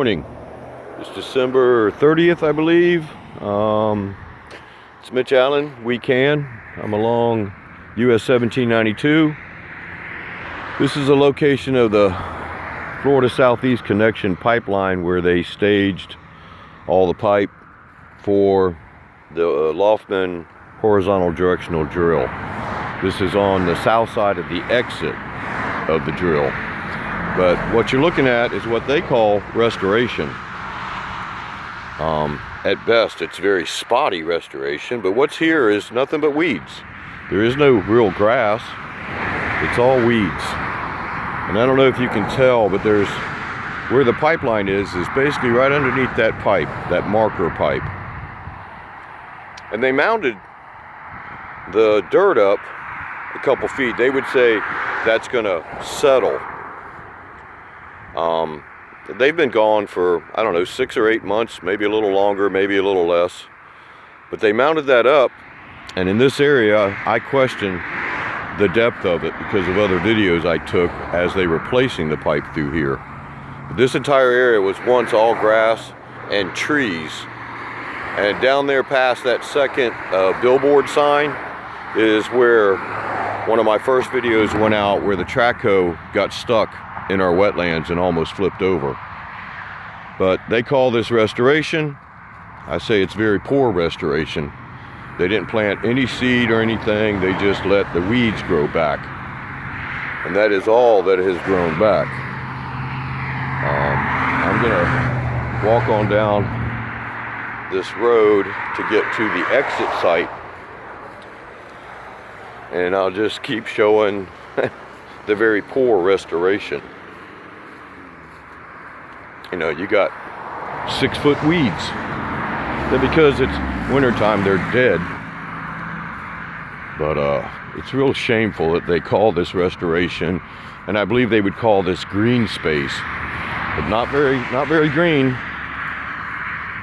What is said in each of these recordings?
morning. It's December 30th, I believe. It's Mitch Allen. We can. I'm along US 1792. This is a location of the Florida Southeast Connection pipeline where they staged all the pipe for the Loftman Horizontal Directional Drill. This is on the south side of the exit of the drill. But what you're looking at is what they call restoration. At best, it's very spotty restoration, but what's here is nothing but weeds. There is no real grass. It's all weeds. And I don't know if you can tell, but there's where the pipeline is basically right underneath that pipe, that marker pipe. And they mounted the dirt up a couple feet. They would say that's gonna settle. They've been gone for, I don't know, 6 or 8 months, maybe a little longer, maybe a little less. But they mounted that up, and in this area, I question the depth of it because of other videos I took as they were placing the pipe through here. But this entire area was once all grass and trees. And down there past that second billboard sign is where one of my first videos went out, where the track hoe got stuck in our wetlands and almost flipped over. But they call this restoration. I say it's very poor restoration. They didn't plant any seed or anything. They just let the weeds grow back. And that is all that has grown back. I'm gonna walk on down this road to get to the exit site. And I'll just keep showing the very poor restoration. You know, you got 6-foot weeds. And because it's wintertime, they're dead. But it's real shameful that they call this restoration, and I believe they would call this green space, but not very green.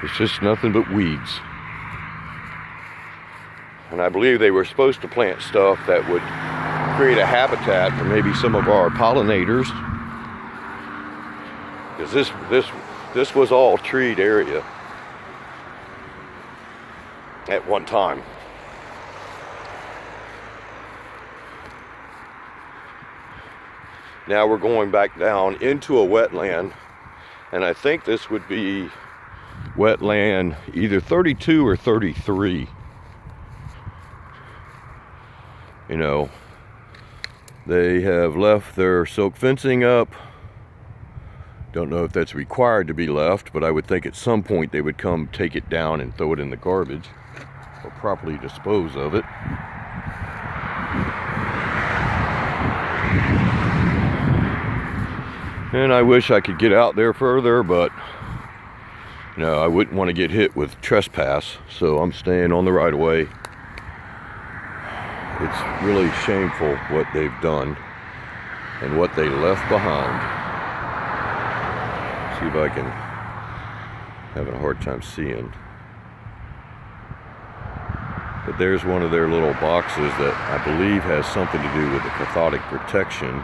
It's just nothing but weeds. And I believe they were supposed to plant stuff that would create a habitat for maybe some of our pollinators. Because this was all treed area at one time. Now we're going back down into a wetland, and I think this would be wetland either 32 or 33. You know, they have left their silk fencing up. Don't know if that's required to be left, but I would think at some point they would come take it down and throw it in the garbage or properly dispose of it. And I wish I could get out there further, but you know, I wouldn't want to get hit with trespass, so I'm staying on the right of way. It's really shameful what they've done and what they left behind. See if I can, having a hard time seeing. But there's one of their little boxes that I believe has something to do with the cathodic protection,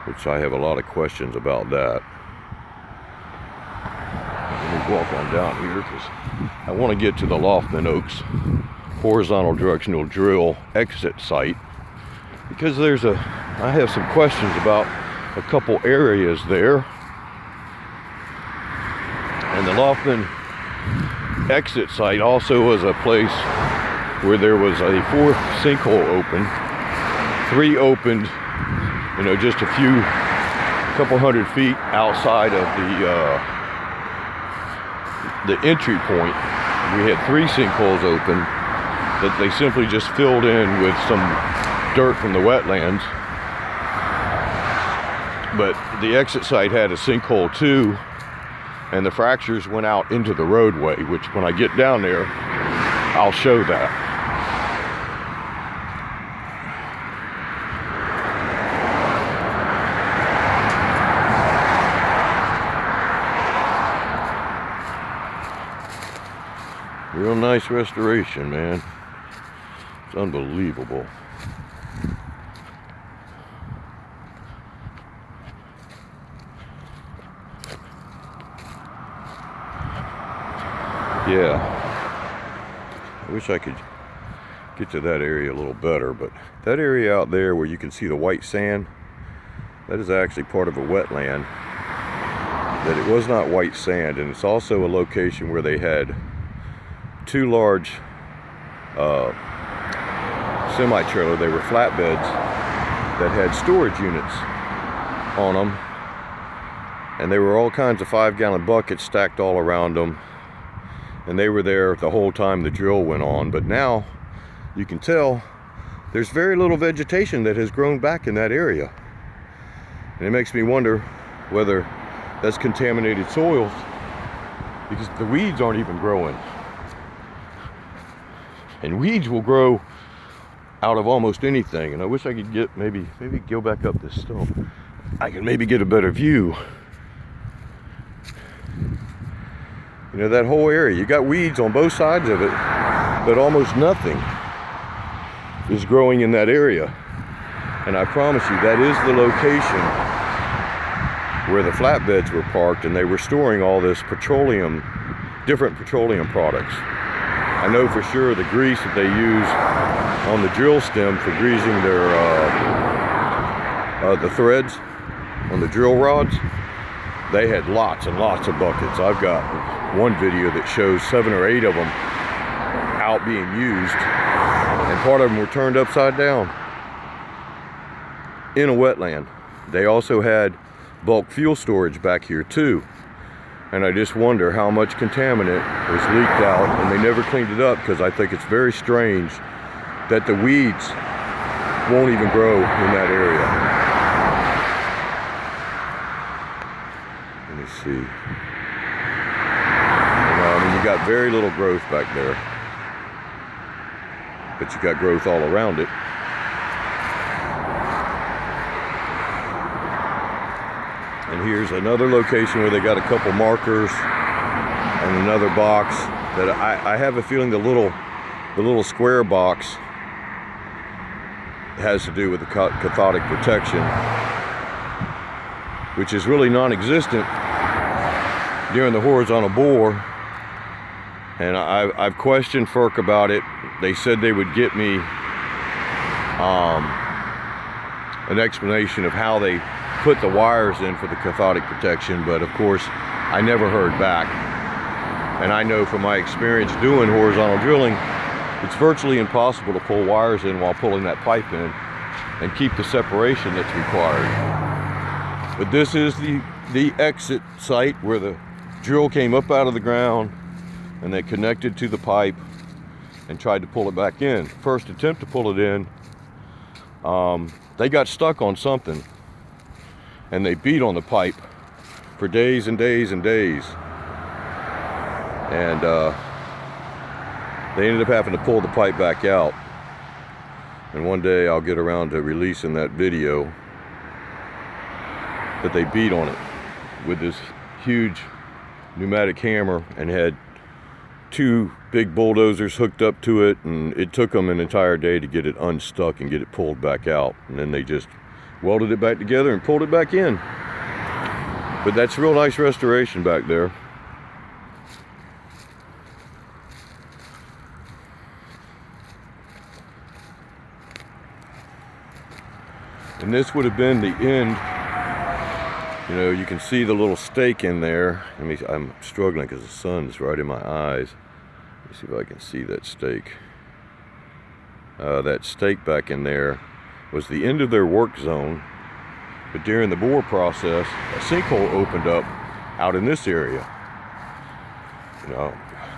which I have a lot of questions about that. Let me walk on down here because I want to get to the Loftman Oaks Horizontal Directional Drill exit site, because I have some questions about a couple areas there. And the Loftman exit site also was a place where there was a 4th sinkhole open. 3 opened, you know, just a couple hundred feet outside of the entry point. We had 3 sinkholes open that they simply just filled in with some dirt from the wetlands. But the exit site had a sinkhole too, and the fractures went out into the roadway, which when I get down there, I'll show that. Real nice restoration, man. It's unbelievable. Yeah, I wish I could get to that area a little better, but that area out there where you can see the white sand, that is actually part of a wetland. That it was not white sand, and it's also a location where they had two large semi-trailer. They were flatbeds that had storage units on them, and they were all kinds of 5-gallon buckets stacked all around them, and they were there the whole time the drill went on. But now you can tell there's very little vegetation that has grown back in that area, and it makes me wonder whether that's contaminated soils, because the weeds aren't even growing. And weeds will grow out of almost anything. And I wish I could get maybe go back up this stump. I can maybe get a better view. You know, that whole area, you got weeds on both sides of it, but almost nothing is growing in that area. And I promise you, that is the location where the flatbeds were parked, and they were storing all this petroleum, different petroleum products. I know for sure the grease that they use on the drill stem for greasing their the threads on the drill rods, they had lots and lots of buckets. I've got one video that shows 7 or 8 of them out being used, and part of them were turned upside down in a wetland. They also had bulk fuel storage back here too, and I just wonder how much contaminant was leaked out, and they never cleaned it up, because I think it's very strange that the weeds won't even grow in that area. Let me see. I mean, you got very little growth back there, but you got growth all around it. And here's another location where they got a couple markers and another box that I have a feeling the little square box has to do with the cathodic protection, which is really non-existent during the horizontal bore. And I've questioned FERC about it. They said they would get me an explanation of how they put the wires in for the cathodic protection, but of course I never heard back. And I know from my experience doing horizontal drilling, it's virtually impossible to pull wires in while pulling that pipe in and keep the separation that's required. But this is the exit site where the drill came up out of the ground, and they connected to the pipe and tried to pull it back in. First attempt to pull it in, they got stuck on something, and they beat on the pipe for days and days and days. And they ended up having to pull the pipe back out. And one day I'll get around to releasing that video that they beat on it with this huge pneumatic hammer, and had 2 big bulldozers hooked up to it, and it took them an entire day to get it unstuck and get it pulled back out. And then they just welded it back together and pulled it back in. But that's real nice restoration back there. And this would have been the end. You know, you can see the little stake in there. I'm struggling because the sun's right in my eyes. Let me see if I can see that stake. That stake back in there was the end of their work zone, but during the bore process, a sinkhole opened up out in this area. You know,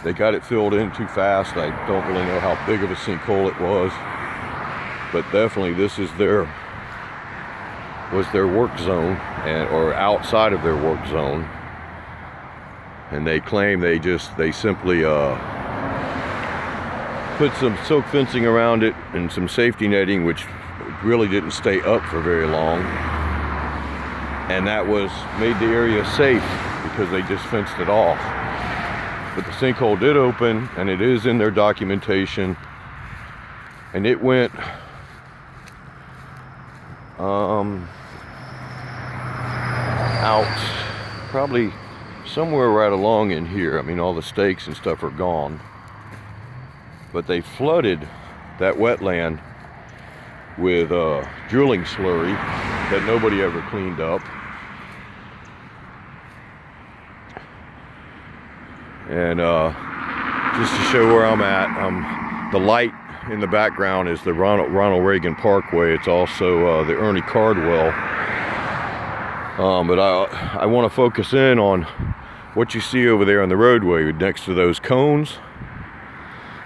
they got it filled in too fast. I don't really know how big of a sinkhole it was, but definitely this is was their work zone, or outside of their work zone. And they claim they simply put some silk fencing around it and some safety netting, which really didn't stay up for very long, and that made the area safe because they just fenced it off. But the sinkhole did open, and it is in their documentation, and it went out probably somewhere right along in here. I mean, all the stakes and stuff are gone, but they flooded that wetland with drilling slurry that nobody ever cleaned up. And just to show where I'm at, the light in the background is the Ronald Reagan Parkway. It's also the Ernie Cardwell. But I want to focus in on what you see over there on the roadway next to those cones.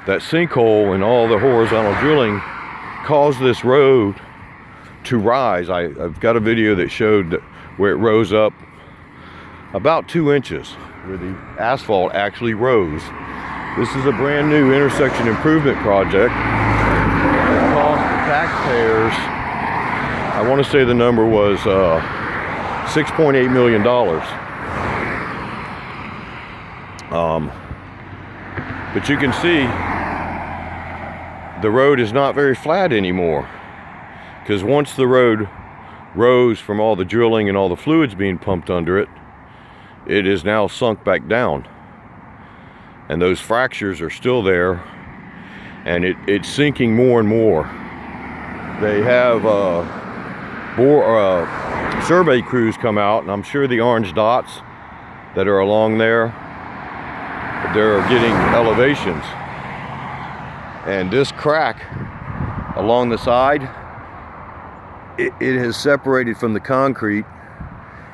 That sinkhole and all the horizontal drilling caused this road to rise. I've got a video that showed where it rose up about 2 inches, where the asphalt actually rose. This is a brand new intersection improvement project that cost the taxpayers, I want to say the number was $6.8 million. But you can see the road is not very flat anymore, because once the road rose from all the drilling and all the fluids being pumped under it, it is now sunk back down, and those fractures are still there, and it's sinking more and more. They have survey crews come out, and I'm sure the orange dots that are along there, they're getting elevations. And this crack along the side, it has separated from the concrete,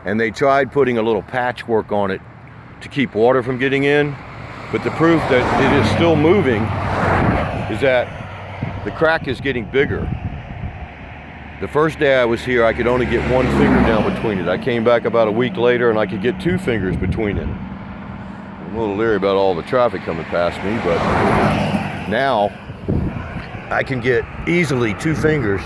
and they tried putting a little patchwork on it to keep water from getting in, but the proof that it is still moving is that the crack is getting bigger. The first day I was here, I could only get one finger down between it. I came back about a week later and I could get 2 fingers between it. I'm a little leery about all the traffic coming past me, but now I can get easily 2 fingers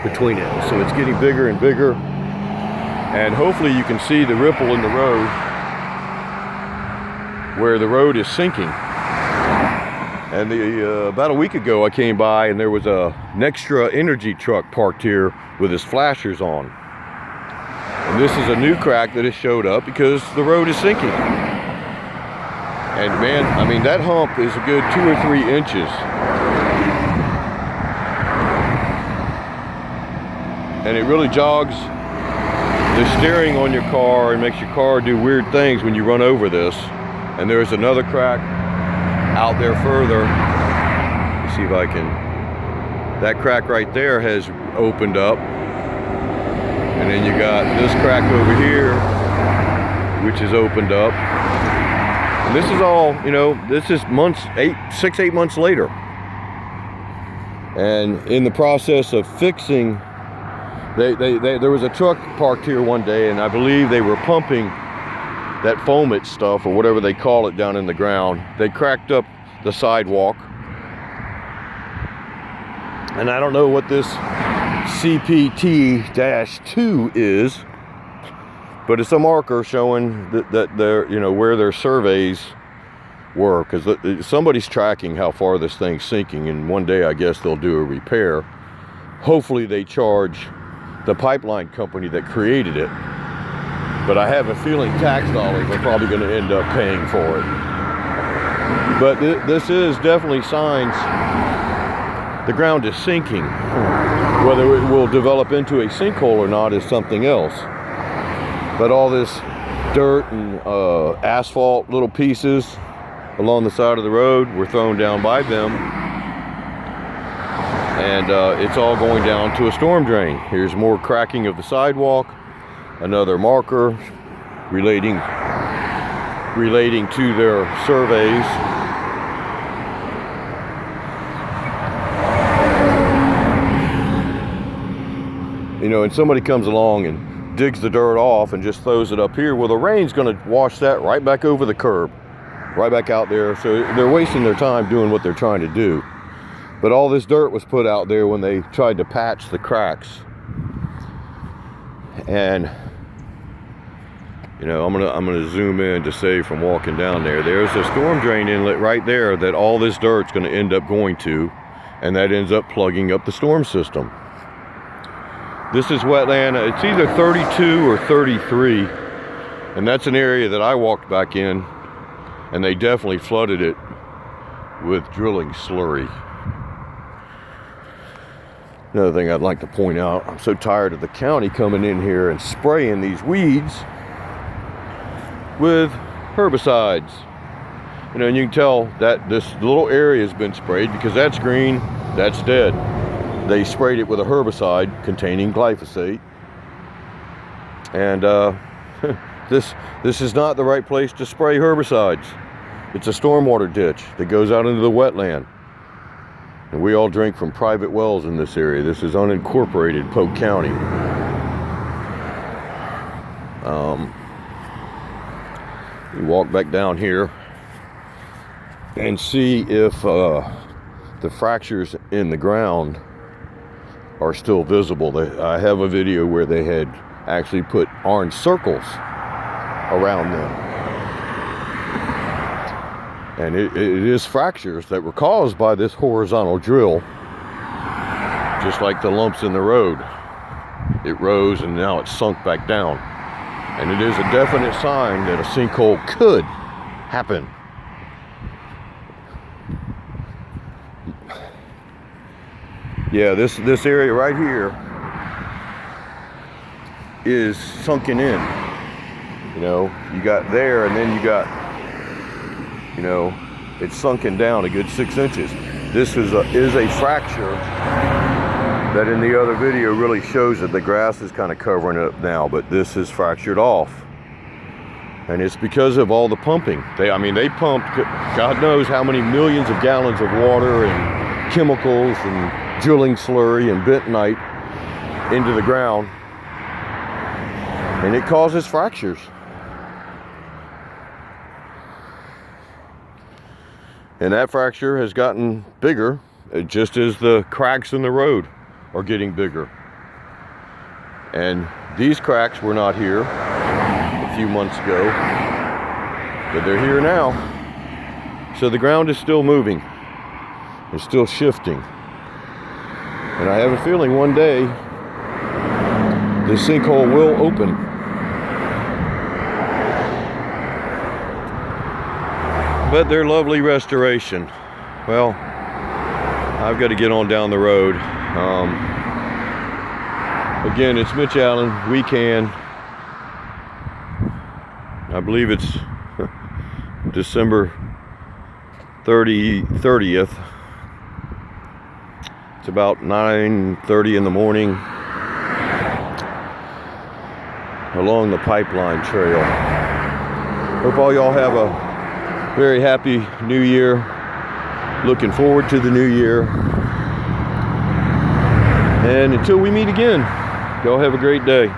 between it. So it's getting bigger and bigger, and hopefully you can see the ripple in the road where the road is sinking. And about a week ago I came by and there was an extra energy truck parked here with his flashers on. And this is a new crack that has showed up because the road is sinking. And man, I mean, that hump is a good 2 or 3 inches. And it really jogs the steering on your car and makes your car do weird things when you run over this. And there's another crack out there further. Let's see if I can. That crack right there has opened up. And then you got this crack over here, which is opened up. And this is all, you know, this is months, 6, 8 months later. And in the process of fixing, there was a truck parked here one day, and I believe they were pumping that foamate stuff, or whatever they call it, down in the ground. They cracked up the sidewalk. And I don't know what this CPT-2 is, but it's a marker showing that they're, you know, where their surveys were, because somebody's tracking how far this thing's sinking, and one day I guess they'll do a repair. Hopefully they charge the pipeline company that created it, but I have a feeling tax dollars are probably going to end up paying for it. But this is definitely signs the ground is sinking. Whether it will develop into a sinkhole or not is something else. But all this dirt and asphalt little pieces along the side of the road were thrown down by them, and it's all going down to a storm drain. Here's more cracking of the sidewalk, another marker relating to their surveys. You know, and somebody comes along and digs the dirt off and just throws it up here. Well, the rain's going to wash that right back over the curb, right back out there. So they're wasting their time doing what they're trying to do. But all this dirt was put out there when they tried to patch the cracks. And you know, I'm gonna zoom in to say from walking down there, there's a storm drain inlet right there that all this dirt's going to end up going to, and that ends up plugging up the storm system. This is wetland. It's either 32 or 33 And that's an area that I walked back in, and they definitely flooded it with drilling slurry. Another thing I'd like to point out, I'm so tired of the county coming in here and spraying these weeds with herbicides. You know, and you can tell that this little area has been sprayed because that's green, that's dead. They sprayed it with a herbicide containing glyphosate. And this is not the right place to spray herbicides. It's a stormwater ditch that goes out into the wetland. And we all drink from private wells in this area. This is unincorporated Polk County. You walk back down here and see if the fractures in the ground are still visible. I have a video where they had actually put orange circles around them. And it is fractures that were caused by this horizontal drill, just like the lumps in the road. It rose and now it's sunk back down. And it is a definite sign that a sinkhole could happen. Yeah, this area right here is sunken in. You know, you got there and then you got, you know, it's sunken down a good 6 inches. This is a fracture that in the other video really shows it. The grass is kind of covering it up now, but this is fractured off. And it's because of all the pumping. They pumped God knows how many millions of gallons of water and chemicals and drilling slurry and bentonite into the ground. And it causes fractures. And that fracture has gotten bigger, just as the cracks in the road are getting bigger. And these cracks were not here a few months ago, but they're here now. So the ground is still moving. It's still shifting. And I have a feeling one day this sinkhole will open. But they're lovely restoration. Well, I've got to get on down the road. Again, it's Mitch Allen. We can. I believe it's December 30th. It's about 9:30 in the morning along the pipeline trail. Hope all y'all have a very happy new year. Looking forward to the new year. And until we meet again, y'all have a great day.